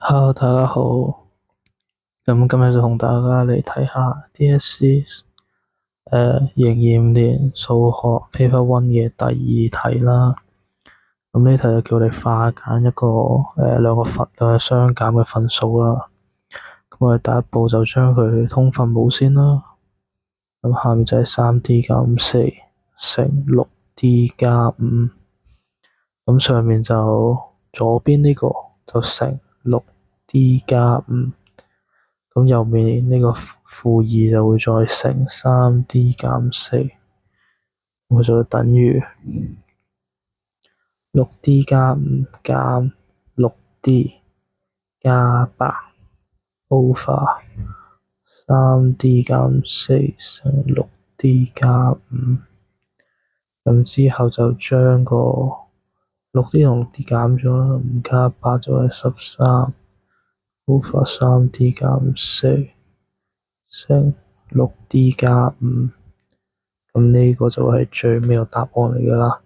Hello，大家好。咁今日就同大家嚟睇下 DSE 2025年數學 Paper One 嘅第二題啦。咁呢題就叫我哋化簡一個兩個相減嘅分數啦。咁我哋第一步就將佢通分母先啦。咁下面就係3D 減4乘 6D 加5。咁上面就左邊呢個就乘 6D 加5。咁右面呢個-2就會再乘 3D 減4，咁就會等於 6D 加5減 6D 加8 over 3D 減4乘 6D 加5。咁之後就將個 6D 同 6D 減咗啦，5加8就係13 over 3D 減4乘 6D 加5。咁呢個就係最尾個答案嚟㗎啦。